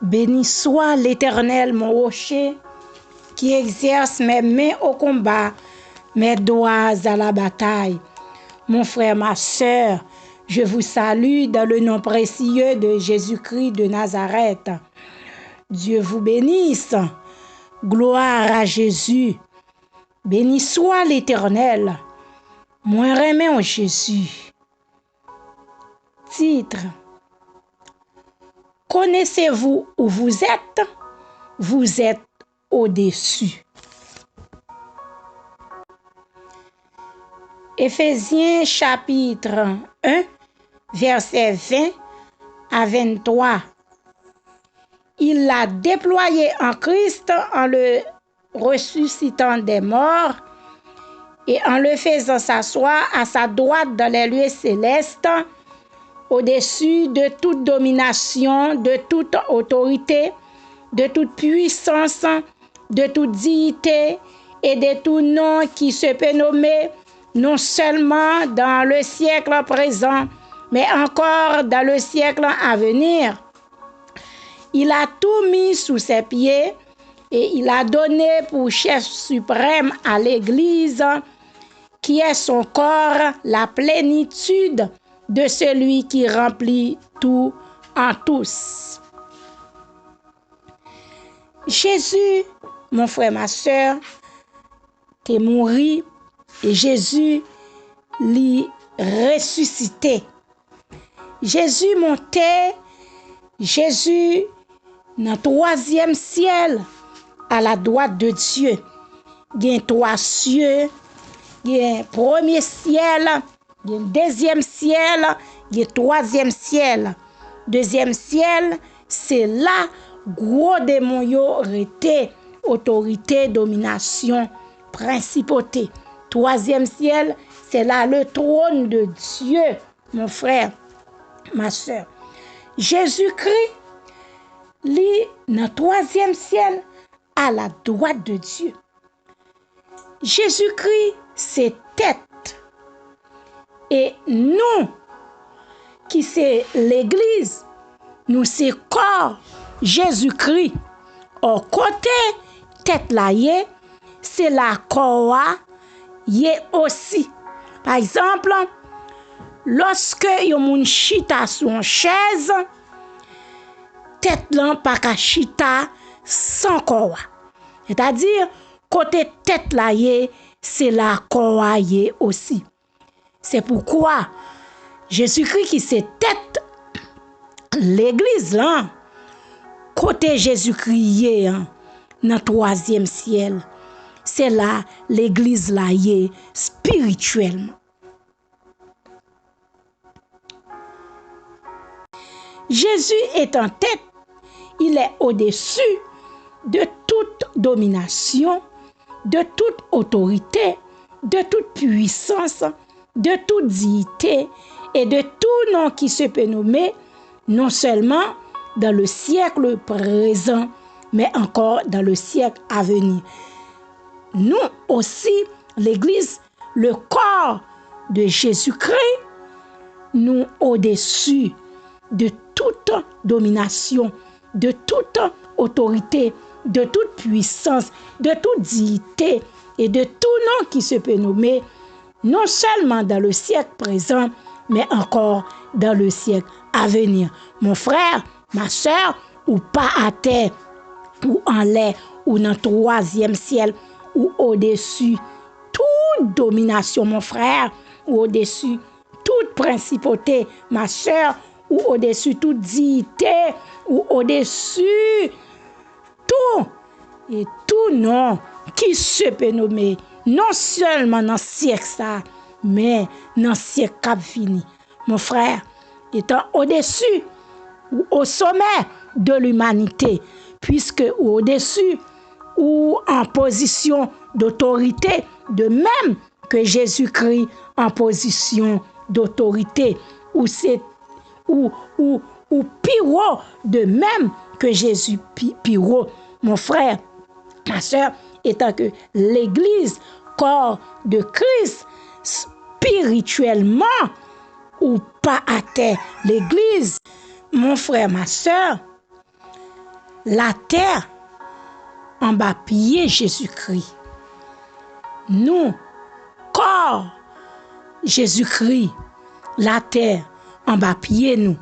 Béni soit l'Éternel, mon rocher, qui exerce mes mains au combat, mes doigts à la bataille. Mon frère, ma sœur, je vous salue dans le nom précieux de Jésus-Christ de Nazareth. Dieu vous bénisse. Gloire à Jésus. Béni soit l'Éternel. Moi remets en Jésus. Titre. Connaissez-vous où vous êtes? Vous êtes au-dessus. Éphésiens chapitre 1, verset 20 à 23. Il l'a déployé en Christ en le ressuscitant des morts et en le faisant s'asseoir à sa droite dans les lieux célestes, au-dessus de toute domination, de toute autorité, de toute puissance, de toute dignité et de tout nom qui se peut nommer, non seulement dans le siècle présent, mais encore dans le siècle à venir. Il a tout mis sous ses pieds et il a donné pour chef suprême à l'Église, qui est son corps, la plénitude de celui qui remplit tout en tous. Jésus, mon frère, ma soeur, t'es mort et Jésus l'y ressuscité. Jésus montait, Jésus dans le troisième ciel à la droite de Dieu. Il y a trois cieux, il y a un premier ciel, il y a un deuxième ciel, il y a un troisième ciel. Deuxième ciel, c'est là gros démon yo rete, autorité, domination, principauté. Troisième ciel, c'est là le trône de Dieu, mon frère, ma soeur. Jésus-Christ, lui, dans le troisième ciel, à la droite de Dieu. Jésus-Christ, c'est tête. Et nous, qui c'est l'Église, nous c'est corps Jésus-Christ. Au côté tête là, c'est la corps aussi. Par exemple, lorsque yon moun chita sur une chaise, tête là pas ka chita sans corps. C'est-à-dire côté tête là, c'est la corps aussi. C'est pourquoi Jésus-Christ qui c'est tête, l'Église là, côté Jésus-Christ dans le troisième ciel, c'est là l'Église là spirituellement. Jésus est en tête, il est au-dessus de toute domination, de toute autorité, de toute puissance, de toute dignité et de tout nom qui se peut nommer, non seulement dans le siècle présent, mais encore dans le siècle à venir. Nous aussi, l'Église, le corps de Jésus-Christ, nous au-dessus de toute domination, de toute autorité, de toute puissance, de toute dignité et de tout nom qui se peut nommer, non seulement dans le siècle présent, mais encore dans le siècle à venir. Mon frère, ma soeur, ou pas à terre, ou en l'air, ou dans le troisième ciel, ou au-dessus toute domination, mon frère, ou au-dessus toute principauté, ma soeur, ou au-dessus toute dignité, ou au-dessus tout et tout nom qui se peut nommer, non seulement dans le siècle ça, mais dans le siècle qui fini. Mon frère, étant au-dessus ou au sommet de l'humanité, puisque au-dessus ou en position d'autorité, de même que Jésus-Christ en position d'autorité, ou piro, de même que Jésus piro. Mon frère, ma soeur, étant que l'Église, corps de Christ, spirituellement, ou pas à terre, l'Église, mon frère, ma soeur, la terre en bas pied Jésus-Christ. Nous, corps Jésus-Christ, la terre en bas pied nous.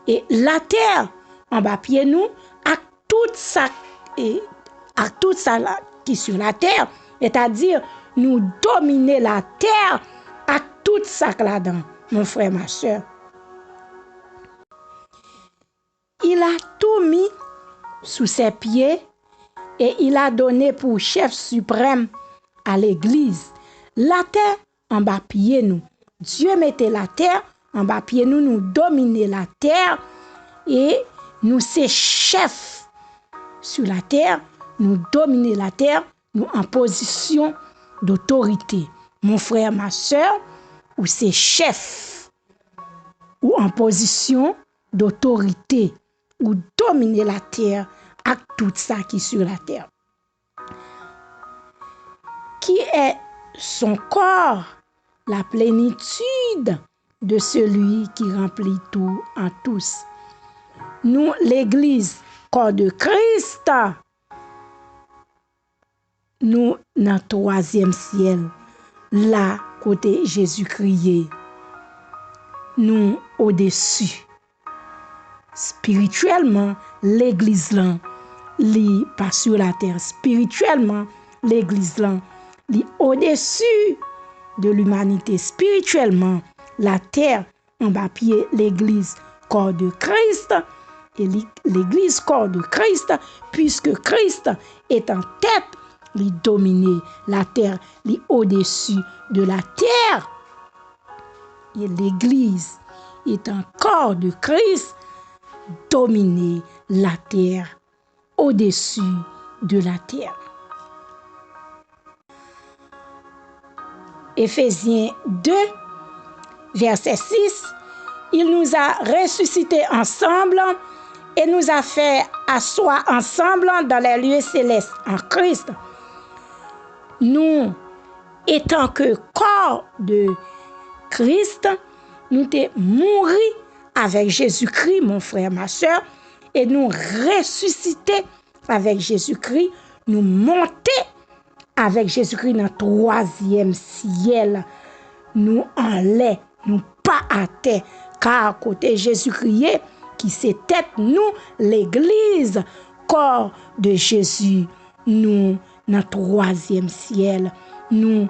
Et la terre en bas pied nous, à tout ça là, qui sur la terre, c'est-à-dire nous dominer la terre à tout ça là-dedans, mon frère, ma soeur. Il a tout mis sous ses pieds et il a donné pour chef suprême à l'église. La terre en bas pied nous. Dieu mettait la terre en bas pied nous, nous dominer la terre et nous c'est chefs sur la terre, nous dominer la terre, nous en position d'autorité. Mon frère, ma soeur, ou c'est chef ou en position d'autorité ou dominer la terre avec tout ça qui est sur la terre. Qui est son corps, la plénitude de celui qui remplit tout en tous. Nous, l'Église, corps de Christ, nous, dans le troisième ciel, là, côté Jésus-Christ, nous, au-dessus. Spirituellement, l'Église, là, li pas sur la terre. Spirituellement, l'Église, là, li au-dessus de l'humanité. Spirituellement, la terre en bas pied, l'Église, corps de Christ, et l'Église, corps de Christ, puisque Christ est en tête, il domine la terre, il est au-dessus de la terre. Et l'Église est un corps de Christ, dominer la terre, au-dessus de la terre. Éphésiens 2, verset 6, il nous a ressuscités ensemble et nous a fait asseoir ensemble dans les lieux célestes en Christ. Nous, étant que corps de Christ, nous sommes morts avec Jésus-Christ, mon frère, ma soeur, et nous ressuscités avec Jésus-Christ, nous monter avec Jésus-Christ dans le troisième ciel. Nous en l'air, nous pas à terre, car côté Jésus-Christ, qui c'est tête, nous, l'Église, corps de Jésus, nous, dans le troisième ciel, nous,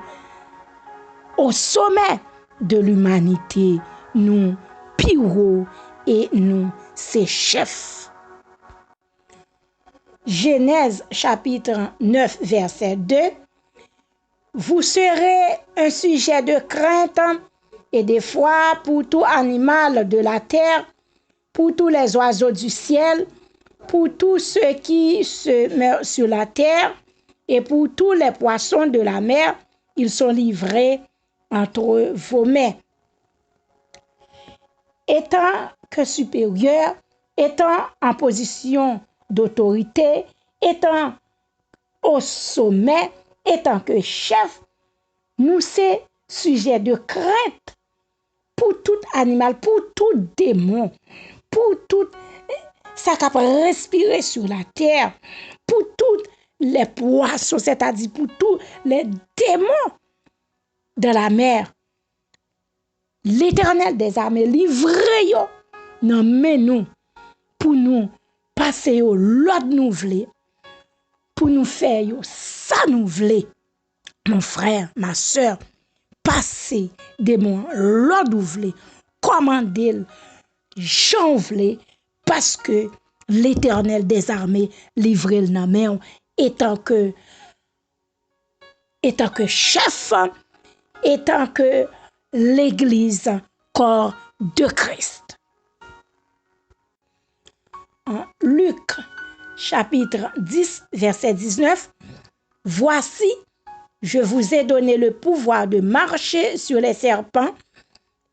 au sommet de l'humanité, nous, piro et nous, ses chefs. Genèse chapitre 9, verset 2. Vous serez un sujet de crainte et de foi pour tout animal de la terre, pour tous les oiseaux du ciel, pour tous ceux qui se meurent sur la terre et pour tous les poissons de la mer. Ils sont livrés entre vos mains. Étant que supérieur, étant en position d'autorité, étant au sommet, étant que chef, nous sommes sujets de crainte pour tout animal, pour tout démon, pour tout ça qui peut respirer sur la terre, pour tous les poissons, c'est-à-dire pour tous les démons de la mer. L'Éternel des armées livré yo nan men nous pour nous passer yo l'autre nous vle, pour nous faire yo ça nous vle. Mon frère, ma soeur, passer démon l'autre nous vle, commander Jean vle, parce que l'Éternel des armées livré nan men étant que chef, étant que l'Église, corps de Christ. En Luc, chapitre 10, verset 19, « Voici, je vous ai donné le pouvoir de marcher sur les serpents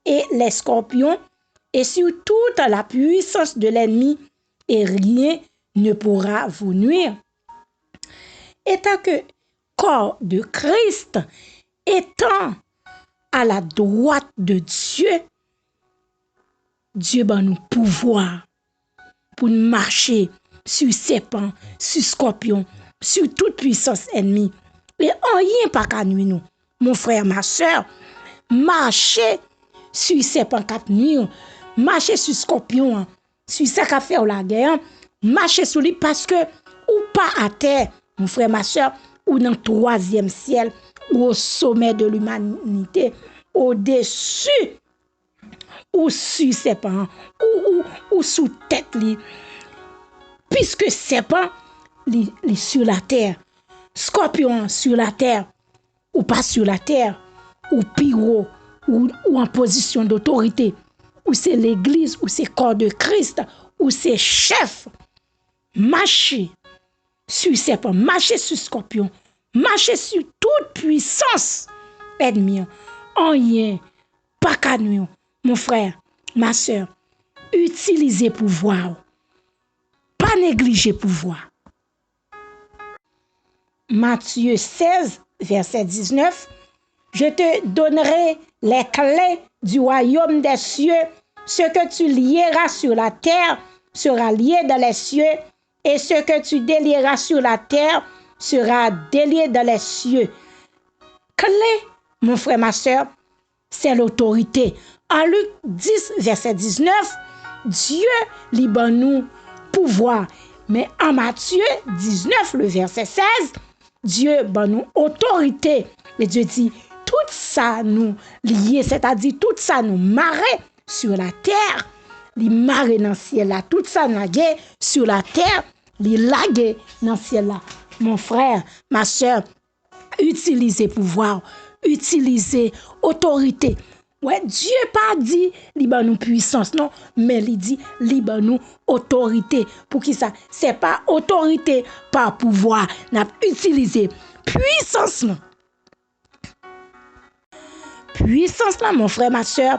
et les scorpions et sur toute la puissance de l'ennemi, et rien ne pourra vous nuire. » Étant que corps de Christ, étant à la droite de Dieu, Dieu va nous pouvoir pour marcher sur serpent, sur scorpion, sur toute puissance ennemie. Et rien pas qu'à nuire nous. Mon frère, ma soeur, marchez sur serpent cap nuit, marchez sur scorpion, sur ça qu'a fait la guerre, marchez sur lui parce que ou pas à terre, mon frère, ma soeur, ou dans le troisième ciel, ou au sommet de l'humanité, au-dessus, ou sur serpent, ou sous tête li. Puisque serpent li sur la terre, scorpion sur la terre, ou pas sur la terre, ou pyro, ou en position d'autorité, ou c'est l'église, ou c'est corps de Christ, ou c'est chef, marcher sur serpent, marcher sur scorpion, marcher sur toute puissance ennemie. Rien, pas qu'à nous, mon frère, ma soeur, utilisez pouvoir, pas négliger pouvoir. Matthieu 16, verset 19, je te donnerai les clés du royaume des cieux. Ce que tu lieras sur la terre sera lié dans les cieux, et ce que tu délieras sur la terre sera délié dans les cieux. Clé, mon frère, ma soeur, c'est l'autorité. En Luc 10, verset 19, Dieu libère nous pouvoir. Mais en Matthieu 19, le verset 16, Dieu ban nous autorité. Et Dieu dit, tout ça nous lié, c'est-à-dire tout ça nous marre sur la terre, les marre dans le ciel là, tout ça nague sur la terre, les lague dans le ciel là. Mon frère, ma soeur, utilisez pouvoir, utilisez autorité. Ouais, Dieu pas dit libre nous puissance non, mais il dit libre nous autorité. Pour qui ça? C'est pas autorité par pouvoir, n'a utilisé puissance non. Puissance là, mon frère, ma soeur,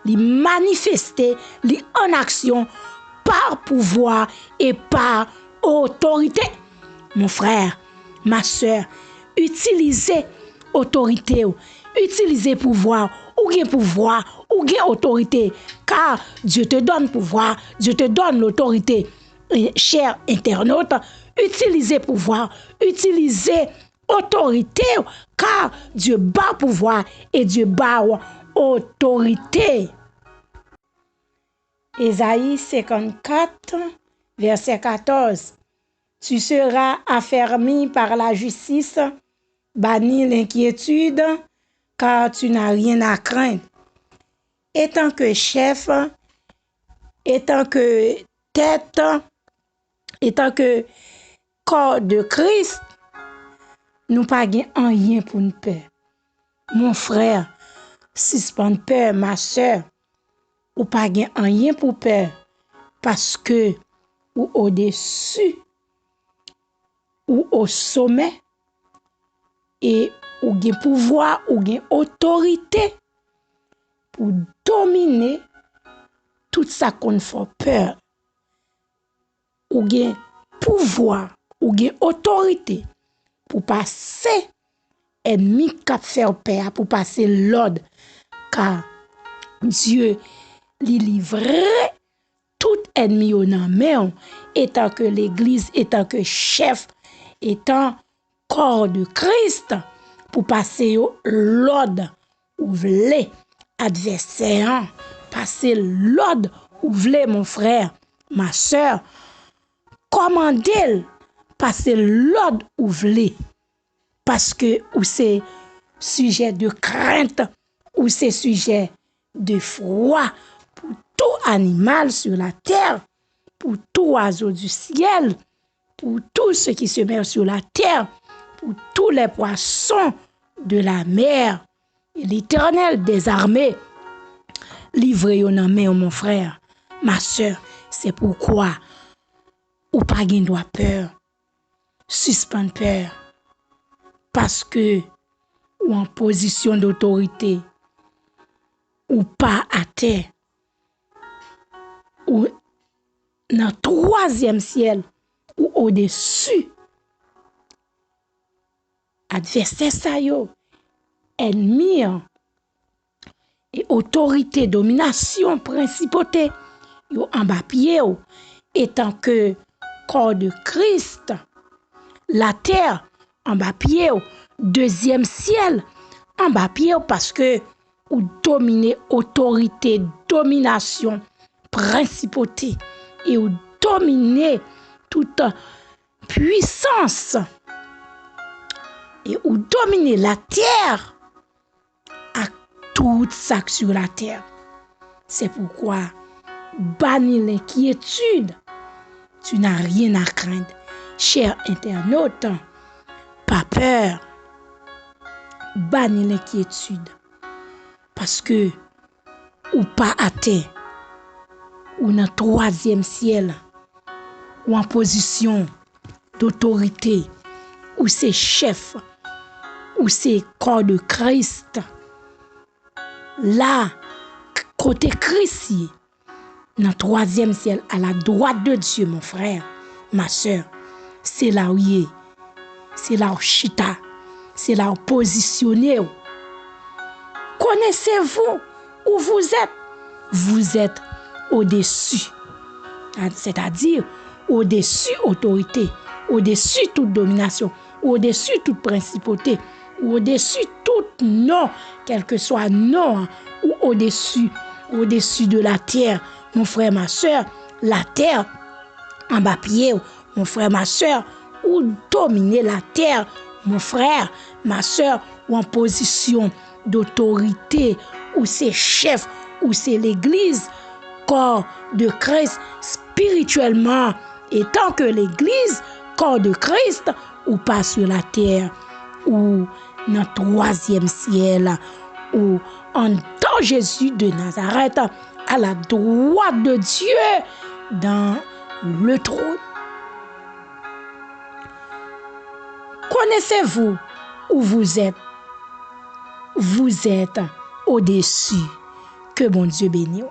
li manifester, li en action par pouvoir et par autorité. Mon frère, ma soeur, utilisez autorité, utilisez pouvoir, ou bien autorité, car Dieu te donne pouvoir, Dieu te donne l'autorité. Chers internautes, utilisez pouvoir, utilisez autorité, car Dieu bat pouvoir et Dieu bat autorité. Ésaïe 54, verset 14. Tu seras affermi par la justice, banni l'inquiétude, car tu n'as rien à craindre. Étant que chef, étant que tête, étant que corps de Christ, nous pas rien pour nous peur. Mon frère, suspend peur, ma soeur, ou pas rien pour peur, parce que ou au-dessus, ou au sommet, et ou gen pouvoir, ou gen autorité pour dominer tout ça qu'on fait peur. Ou gen pouvoir, ou gen autorité pour passer ennemi qui fait peur, pour passer l'ordre, car Dieu li livrait tout ennemi au nom, étant que l'église, étant que chef, étant corps de Christ, pour passer l'ordre ou vle adversaire, passer l'ordre ou vle mon frère, ma soeur, commandez passer l'ordre ou vle, parce que ou c'est sujet de crainte, ou c'est sujet de froid pour tout animal sur la terre, pour tout oiseau du ciel, pour tout ce qui se met sur la terre, pour tous les poissons de la mer. Et l'Éternel des armées livré au nom, mon frère, ma soeur. C'est pourquoi ou pas gen droit peur, suspend peur, parce que ou en position d'autorité, ou pas à terre, ou dans le troisième ciel, ou au-dessus. Adversaire ça yo, ennemi et autorité, domination, principauté, yo en bas pied, étant que corps de Christ. La terre en bas pied, deuxième ciel en bas pied, parce que ou dominer autorité, domination, principauté et ou dominer toute puissance et ou dominer la terre à toute ça sur la terre. C'est pourquoi bannis l'inquiétude. Tu n'as rien à craindre. Cher internaute, pas peur. Bannis l'inquiétude. Parce que ou pas atteint, ou dans le troisième ciel, ou en position d'autorité, ou c'est chef, ou c'est corps de Christ. Là, côté Christ, dans le troisième ciel, à la droite de Dieu, mon frère, ma soeur, c'est là où il est. C'est là où chita. C'est là où positionné. Connaissez-vous où vous êtes? Vous êtes au-dessus. C'est-à-dire au-dessus autorité, au-dessus toute domination, au-dessus toute principauté, au-dessus tout nom, quel que soit nom, ou au-dessus de la terre, mon frère, ma soeur, la terre en bas pied, mon frère, ma soeur, ou dominer la terre, mon frère, ma soeur, ou en position d'autorité, ou c'est chef, ou c'est l'église, corps de Christ spirituellement, et tant que l'église, corps de Christ, ou pas sur la terre, ou dans le troisième ciel, ou en tant Jésus de Nazareth, à la droite de Dieu, dans le trône. Connaissez-vous où vous êtes? Vous êtes au-dessus. Que bon Dieu bénisse.